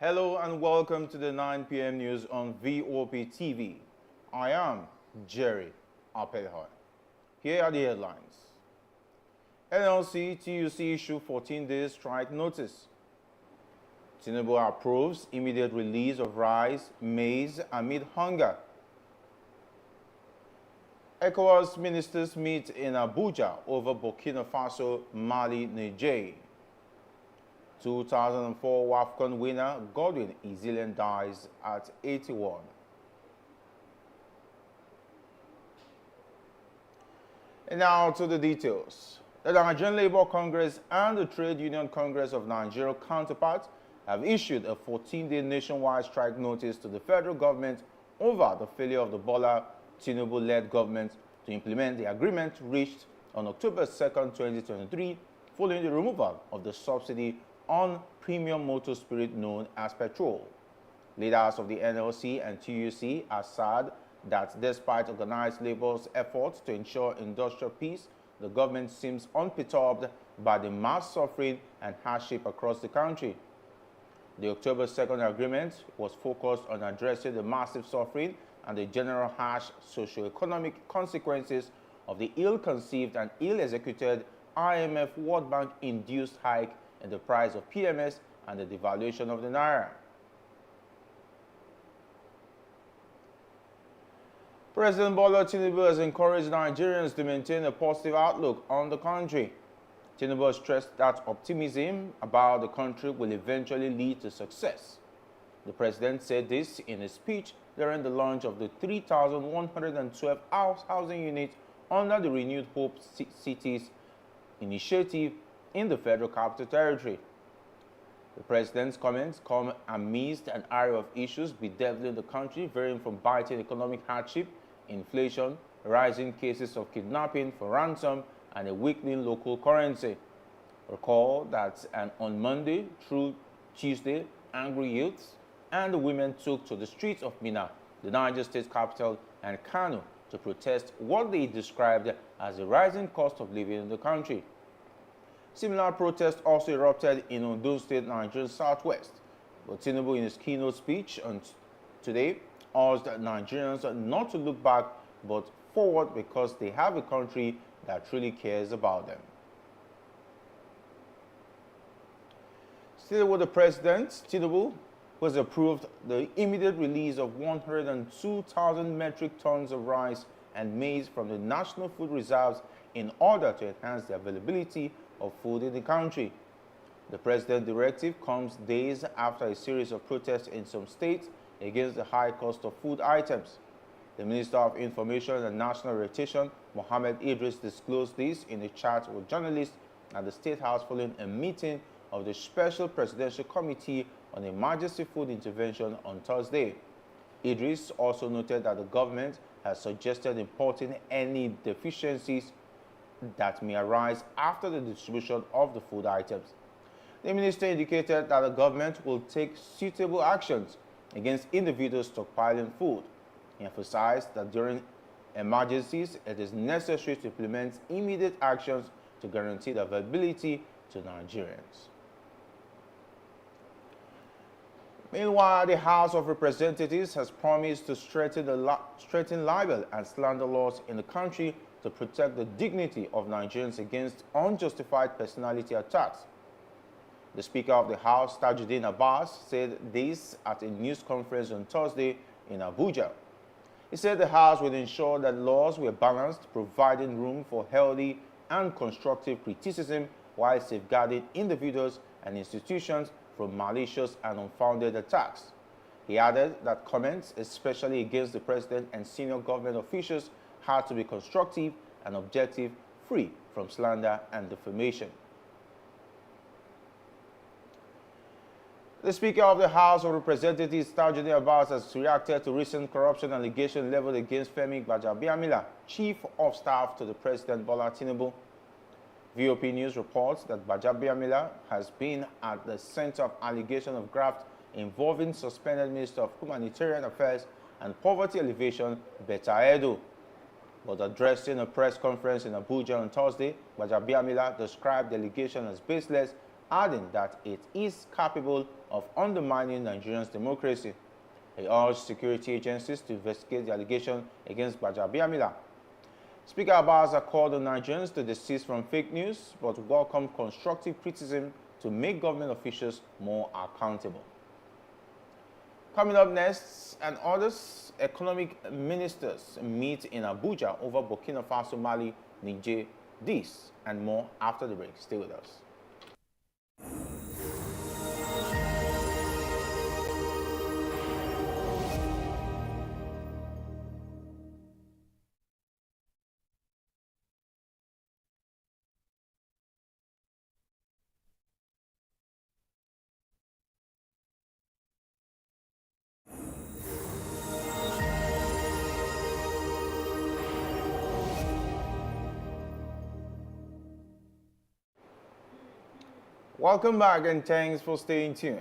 Hello and welcome to the 9 p.m. news on VOP TV. I am Jerry Apelhoy. Here are the headlines. NLC TUC issue 14-day strike notice. Tinubu approves immediate release of rice, maize amid hunger. ECOWAS ministers meet in Abuja over Burkina Faso, Mali, Niger. 2004 WAFCON winner Godwin Ezealand dies at 81. And now to the details. The Nigerian Labour Congress and the Trade Union Congress of Nigeria counterparts have issued a 14-day nationwide strike notice to the federal government over the failure of the Bola Tinubu-led government to implement the agreement reached on October 2, 2023, following the removal of the subsidy on premium motor spirit known as petrol. Leaders of the NLC and TUC are sad that despite organized labor's efforts to ensure industrial peace, the government seems unperturbed by the mass suffering and hardship across the country. The October 2nd agreement was focused on addressing the massive suffering and the general harsh socio-economic consequences of the ill-conceived and ill-executed IMF World Bank-induced hike in the price of PMS and the devaluation of the naira. President Bola Tinubu has encouraged Nigerians to maintain a positive outlook on the country. Tinubu stressed that optimism about the country will eventually lead to success. The president said this in a speech during the launch of the 3,112 housing units under the Renewed Hope Cities initiative in the Federal Capital Territory. The president's comments come amidst an array of issues bedeviling the country, varying from biting economic hardship, inflation, rising cases of kidnapping for ransom, and a weakening local currency. Recall that on Monday through Tuesday, angry youths and women took to the streets of Minna, the Niger State capital, and Kano to protest what they described as the rising cost of living in the country. Similar protests also erupted in Ondo State, Nigeria's southwest. But Tinubu, in his keynote speech today, urged Nigerians not to look back but forward because they have a country that truly cares about them. Still with the president, Tinubu has approved the immediate release of 102,000 metric tons of rice and maize from the national food reserves in order to enhance the availability of food in the country. The president's directive comes days after a series of protests in some states against the high cost of food items. The Minister of Information and National Orientation, Mohammed Idris, disclosed this in a chat with journalists at the State House following a meeting of the Special Presidential Committee on Emergency Food Intervention on Thursday. Idris also noted that the government has suggested importing any deficiencies that may arise after the distribution of the food items. The minister indicated that the government will take suitable actions against individuals stockpiling food. He emphasized that during emergencies, it is necessary to implement immediate actions to guarantee the availability to Nigerians. Meanwhile, the House of Representatives has promised to strengthen libel and slander laws in the country to protect the dignity of Nigerians against unjustified personality attacks. The Speaker of the House, Tajuddin Abbas, said this at a news conference on Thursday in Abuja. He said the House would ensure that laws were balanced, providing room for healthy and constructive criticism while safeguarding individuals and institutions from malicious and unfounded attacks. He added that comments, especially against the president and senior government officials, had to be constructive and objective, free from slander and defamation. The Speaker of the House of Representatives, Tajuddin Abbas, has reacted to recent corruption allegations leveled against Femi Gbajabiamila, Chief of Staff to the President Bola Tinubu. VOP News reports that Gbajabiamila has been at the center of allegations of graft involving suspended Minister of Humanitarian Affairs and Poverty Alleviation, Betta Edo. But addressing a press conference in Abuja on Thursday, Gbajabiamila described the allegation as baseless adding that it is capable of undermining Nigeria's democracy. He urged security agencies to investigate the allegation against Gbajabiamila. Speaker Abaza called on Nigerians to desist from fake news, but welcomed constructive criticism to make government officials more accountable. Coming up next, and others, economic ministers meet in Abuja over Burkina Faso, Mali, Niger. This and more after the break. Stay with us. Welcome back and thanks for staying tuned.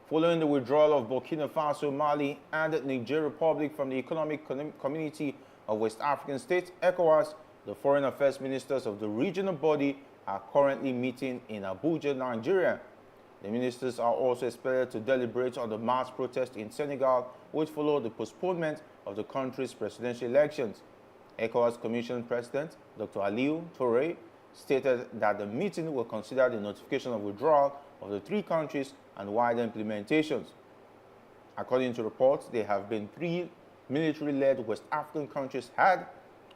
Following the withdrawal of Burkina Faso, Mali, and the Niger Republic from the Economic Community of West African States, ECOWAS, the foreign affairs ministers of the regional body are currently meeting in Abuja, Nigeria. The ministers are also expected to deliberate on the mass protest in Senegal, which followed the postponement of the country's presidential elections. ECOWAS Commission President Dr. Aliou Touré stated that the meeting will consider the notification of withdrawal of the three countries and wider implementations. According to reports, there have been three military-led West African countries had,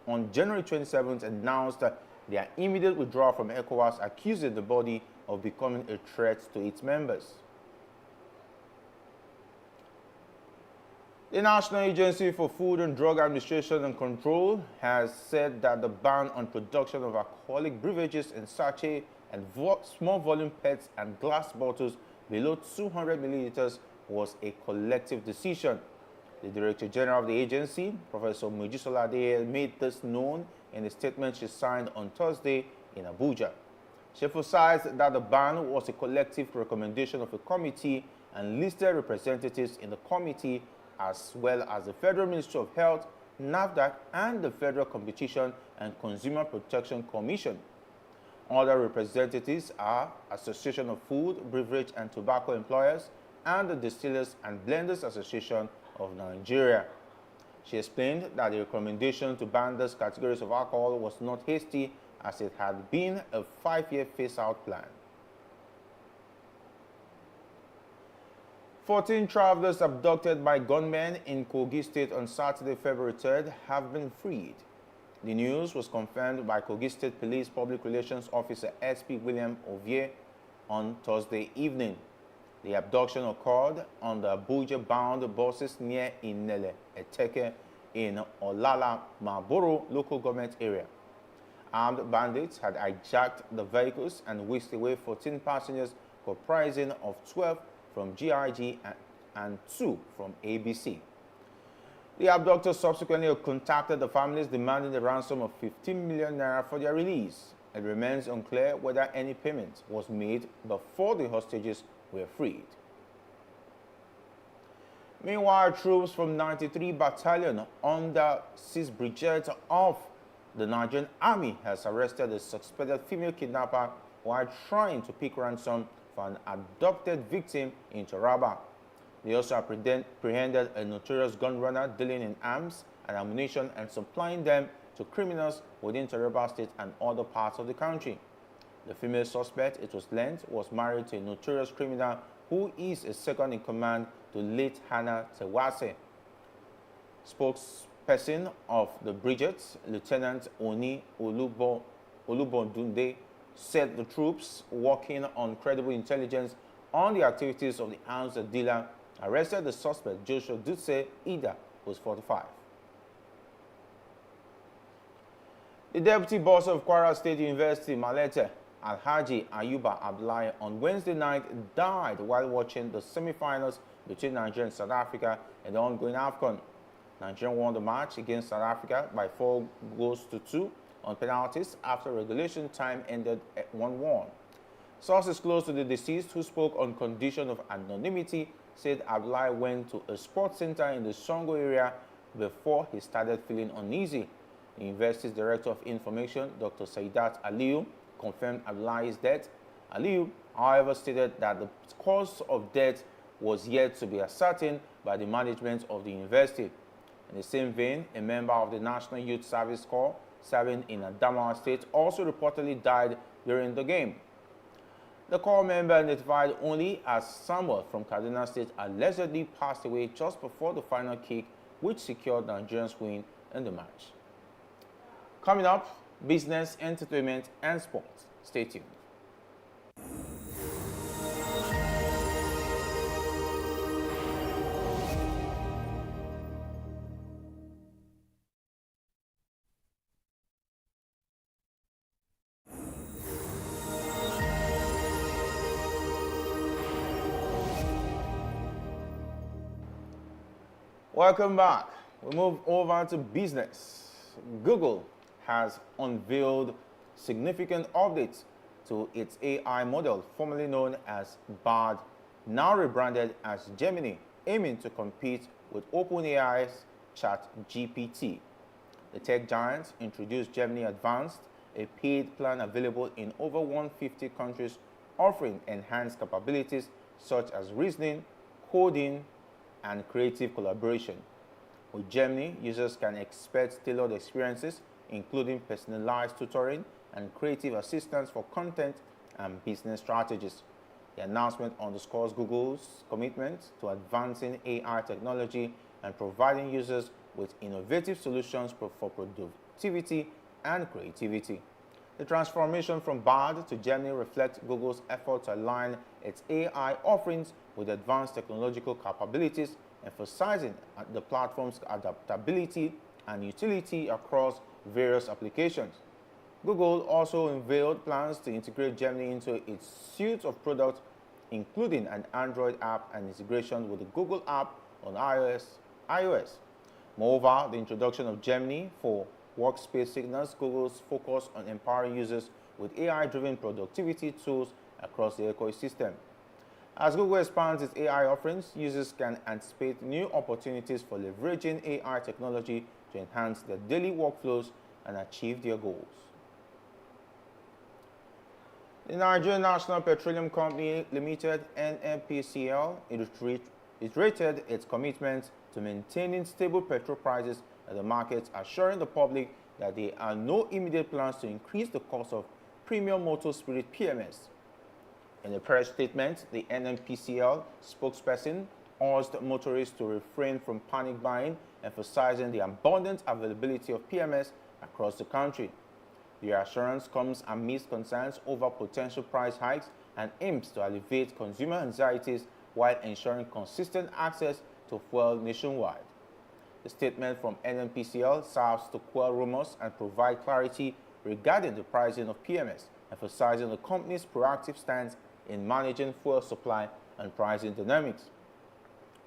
on January 27th, announced their immediate withdrawal from ECOWAS, accusing the body of becoming a threat to its members. The National Agency for Food and Drug Administration and Control has said that the ban on production of alcoholic beverages in sachet and small volume PETs and glass bottles below 200 milliliters was a collective decision. The Director-General of the agency, Professor Mojisola Adeyeye, made this known in a statement she signed on Thursday in Abuja. She emphasized that the ban was a collective recommendation of a committee and listed representatives in the committee as well as the Federal Ministry of Health, NAFDAC, and the Federal Competition and Consumer Protection Commission. Other representatives are Association of Food, Beverage, and Tobacco Employers, and the Distillers and Blenders Association of Nigeria. She explained that the recommendation to ban these categories of alcohol was not hasty, as it had been a 5-year phase-out plan. 14 travelers abducted by gunmen in Kogi State on Saturday, February 3rd, have been freed. The news was confirmed by Kogi State Police Public Relations Officer SP William Ovie on Thursday evening. The abduction occurred on the Abuja-bound buses near Inele Eteke in Olala Maboro local government area. Armed bandits had hijacked the vehicles and whisked away 14 passengers, comprising of 12 from GIG and 2 from ABC. The abductors subsequently contacted the families demanding a ransom of 15 million naira for their release. It remains unclear whether any payment was made before the hostages were freed. Meanwhile, troops from 93 Battalion under 6 Brigade of the Nigerian Army has arrested a suspected female kidnapper while trying to pick ransom for an adopted victim in Taraba. They also apprehended a notorious gun runner dealing in arms and ammunition and supplying them to criminals within Taraba State and other parts of the country. The female suspect, it was learned, was married to a notorious criminal who is a second in command to late Hannah Tewase. Spokesperson of the Brigade, Lieutenant Oni Olubodunde, said the troops, working on credible intelligence on the activities of the arms dealer, arrested the suspect, Joshua Dutse Ida, who was 45. The deputy boss of Kwara State University, Malete, Alhaji Ayuba Abdullahi, on Wednesday night died while watching the semi-finals between Nigeria and South Africa in the ongoing AFCON. Nigeria won the match against South Africa by 4 goals to 2 on penalties after regulation time ended at 1-1. Sources close to the deceased, who spoke on condition of anonymity, said Abdullahi went to a sports center in the Songo area before he started feeling uneasy. The university's Director of Information, Dr. Saidat Aliyu, confirmed Abdullahi's death Aliyu, however, stated that the cause of death was yet to be ascertained by the management of the university. In the same vein, a member of the National Youth Service Corps serving in Adamawa State also reportedly died during the game. The Corps member, identified only as Samuel from Kaduna State, allegedly passed away just before the final kick, which secured Nigerians' win in the match. Coming up, business, entertainment, and sports. Stay tuned. Welcome back. We move over to business. Google has unveiled significant updates to its AI model, formerly known as Bard, now rebranded as Gemini, aiming to compete with OpenAI's ChatGPT. The tech giant introduced Gemini Advanced, a paid plan available in over 150 countries, offering enhanced capabilities such as reasoning, coding, and creative collaboration. With Gemini, users can expect tailored experiences, including personalized tutoring and creative assistance for content and business strategies. The announcement underscores Google's commitment to advancing AI technology and providing users with innovative solutions for productivity and creativity. The transformation from Bard to Gemini reflects Google's effort to align its AI offerings with advanced technological capabilities, emphasizing the platform's adaptability and utility across various applications. Google also unveiled plans to integrate Gemini into its suite of products, including an Android app and integration with the Google app on iOS. Moreover, the introduction of Gemini for Workspace signals Google's focus on empowering users with AI-driven productivity tools across the ecosystem. As Google expands its AI offerings, users can anticipate new opportunities for leveraging AI technology to enhance their daily workflows and achieve their goals. The Nigerian National Petroleum Company Limited (NNPCL) iterated its commitment to maintaining stable petrol prices at the market, assuring the public that there are no immediate plans to increase the cost of premium motor spirit (PMS). In a press statement, the NNPCL spokesperson urged motorists to refrain from panic buying, emphasizing the abundant availability of PMS across the country. The assurance comes amidst concerns over potential price hikes and aims to alleviate consumer anxieties while ensuring consistent access to fuel nationwide. The statement from NNPCL serves to quell rumors and provide clarity regarding the pricing of PMS, emphasizing the company's proactive stance in managing fuel supply and pricing dynamics.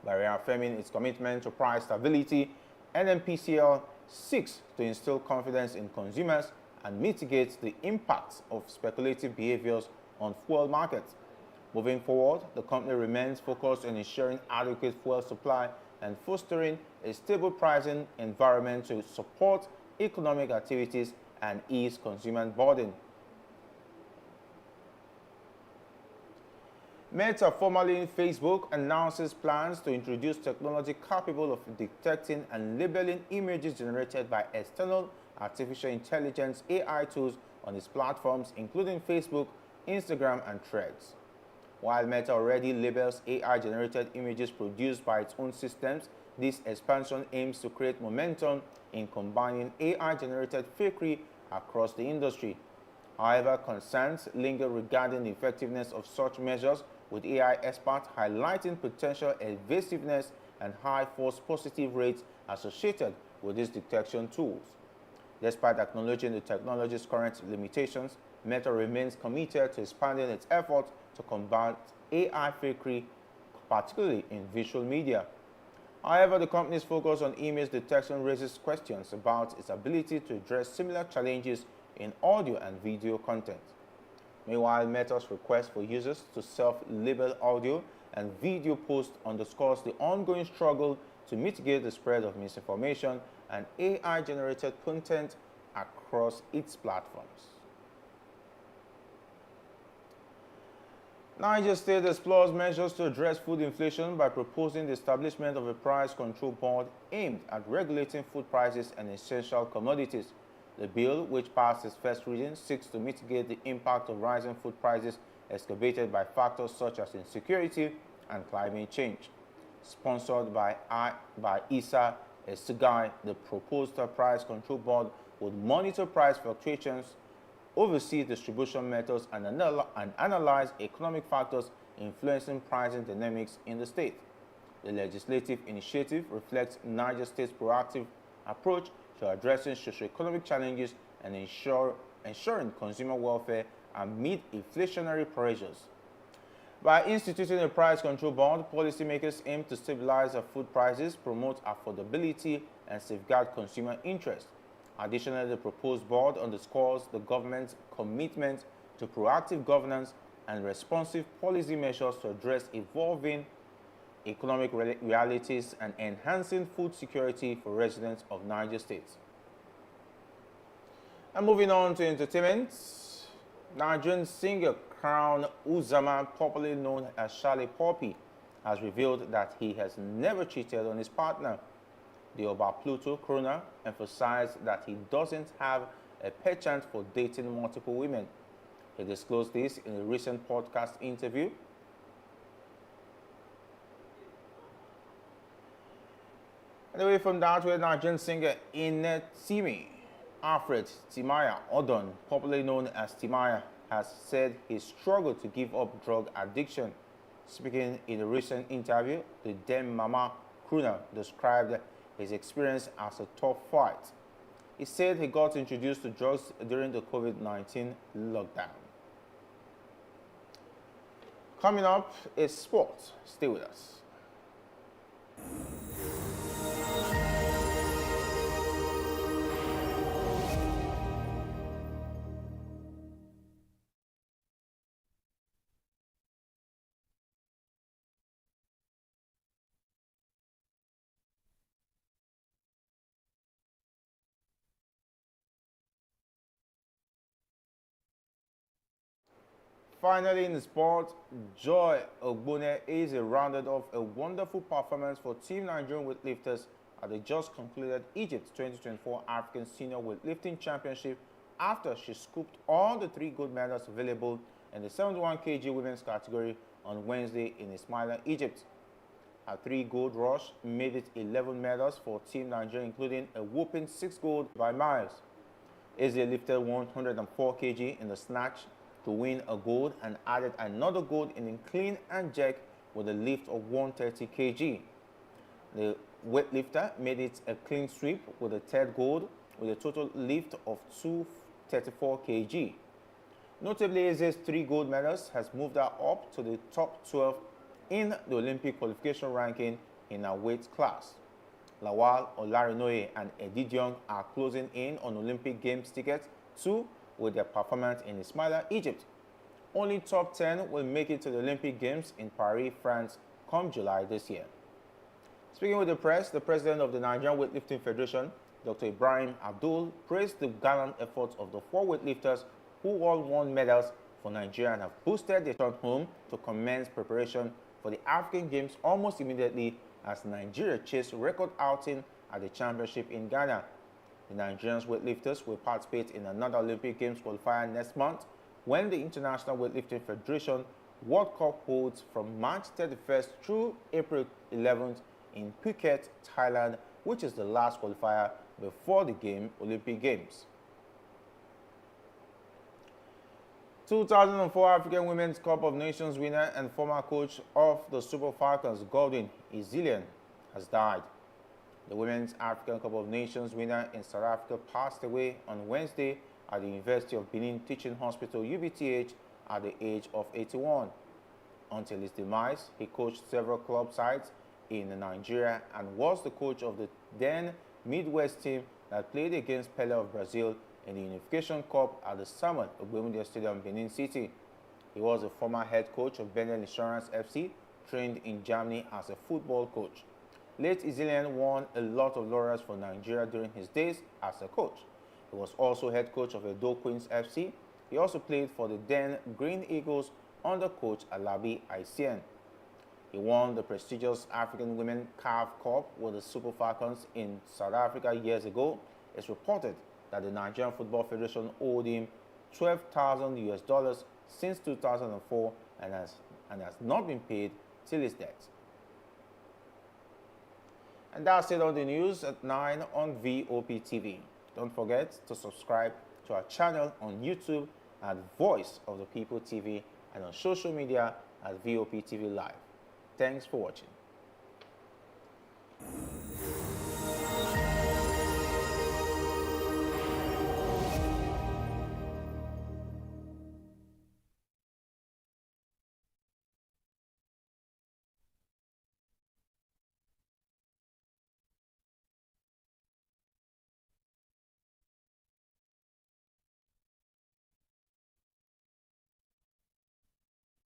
By reaffirming its commitment to price stability, NNPCL seeks to instill confidence in consumers and mitigate the impacts of speculative behaviors on fuel markets. Moving forward, the company remains focused on ensuring adequate fuel supply and fostering a stable pricing environment to support economic activities and ease consumer burden. Meta, formerly Facebook, announces plans to introduce technology capable of detecting and labeling images generated by external artificial intelligence AI tools on its platforms, including Facebook, Instagram, and Threads. While Meta already labels AI-generated images produced by its own systems, this expansion aims to create momentum in combining AI-generated fakery across the industry. However, concerns linger regarding the effectiveness of such measures, with AI experts highlighting potential evasiveness and high false positive rates associated with these detection tools. Despite acknowledging the technology's current limitations, Meta remains committed to expanding its efforts to combat AI fakery, particularly in visual media. However, the company's focus on image detection raises questions about its ability to address similar challenges in audio and video content. Meanwhile, Meta's request for users to self-label audio and video posts underscores the ongoing struggle to mitigate the spread of misinformation and AI-generated content across its platforms. Niger State explores measures to address food inflation by proposing the establishment of a price control board aimed at regulating food prices and essential commodities. The bill, which passed its first reading, seeks to mitigate the impact of rising food prices exacerbated by factors such as insecurity and climate change. Sponsored by Issa Esugai, the proposed price control board would monitor price fluctuations, oversee distribution methods, and analyze economic factors influencing pricing dynamics in the state. The legislative initiative reflects Niger State's proactive approach to addressing socioeconomic challenges and ensuring consumer welfare amid inflationary pressures. By instituting a price control board, policymakers aim to stabilize food prices, promote affordability, and safeguard consumer interests. Additionally, the proposed board underscores the government's commitment to proactive governance and responsive policy measures to address evolving economic realities and enhancing food security for residents of Niger State. And moving on to entertainment, Nigerian singer Crown Uzama, popularly known as Charlie Poppy, has revealed that he has never cheated on his partner. The Oba Pluto Corona emphasized that he doesn't have a penchant for dating multiple women. He disclosed this in a recent podcast interview. And away from that, we're Nigerian singer Inetimi Alfred Timaya Odon, popularly known as Timaya, has said he struggled to give up drug addiction. Speaking in a recent interview, the Dem Mama crooner described his experience as a tough fight. He said he got introduced to drugs during the COVID-19 lockdown. Coming up is sports. Stay with us. Finally, in sport, Joy Ogbone is rounded off a wonderful performance for Team Nigerian weightlifters at the just concluded Egypt 2024 African Senior Weightlifting Championship after she scooped all the 3 gold medals available in the 71 kg women's category on Wednesday in Ismaila, Egypt. Her 3 gold rush made it 11 medals for Team Nigeria, including a whopping 6 gold by miles. Eze lifted 104 kg in the snatch to win a gold and added another gold in clean and jerk with a lift of 130 kg. The weightlifter made it a clean sweep with a 3rd gold with a total lift of 234 kg. Notably, Eze's 3 gold medals has moved her up to the top 12 in the Olympic qualification ranking in her weight class. Lawal Olarinoye and Eddie Diong are closing in on Olympic Games tickets too, with their performance in Ismaila, Egypt. Only top 10 will make it to the Olympic Games in Paris, France, come July this year. Speaking with the press, the president of the Nigerian Weightlifting Federation, Dr. Ibrahim Abdul, praised the gallant efforts of the 4 weightlifters who all won medals for Nigeria and have boosted their return home to commence preparation for the African Games almost immediately as Nigeria chased record outing at the championship in Ghana. The Nigerian weightlifters will participate in another Olympic Games qualifier next month when the International Weightlifting Federation World Cup holds from March 31st through April 11th in Phuket, Thailand, which is the last qualifier before the Olympic Games. 2004 African Women's Cup of Nations winner and former coach of the Super Falcons, Godwin Ezelian, has died. The Women's African Cup of Nations winner in South Africa passed away on Wednesday at the University of Benin Teaching Hospital, UBTH, at the age of 81. Until his demise, he coached several club sides in Nigeria and was the coach of the then Midwest team that played against Pele of Brazil in the Unification Cup at the Samuel Ogbemudia Stadium, Benin City. He was a former head coach of Benel Insurance FC, trained in Germany as a football coach. Late Ezelian won a lot of laurels for Nigeria during his days as a coach. He was also head coach of Edo Queens FC. He also played for the then Green Eagles, under coach Alabi Aisien. He won the prestigious African Women CAF Cup with the Super Falcons in South Africa years ago. It's reported that the Nigerian Football Federation owed him $12,000 since 2004 and has not been paid till his death. And that's it on the news at 9 on VOP TV. Don't forget to subscribe to our channel on YouTube at Voice of the People TV and on social media at VOP TV Live. Thanks for watching.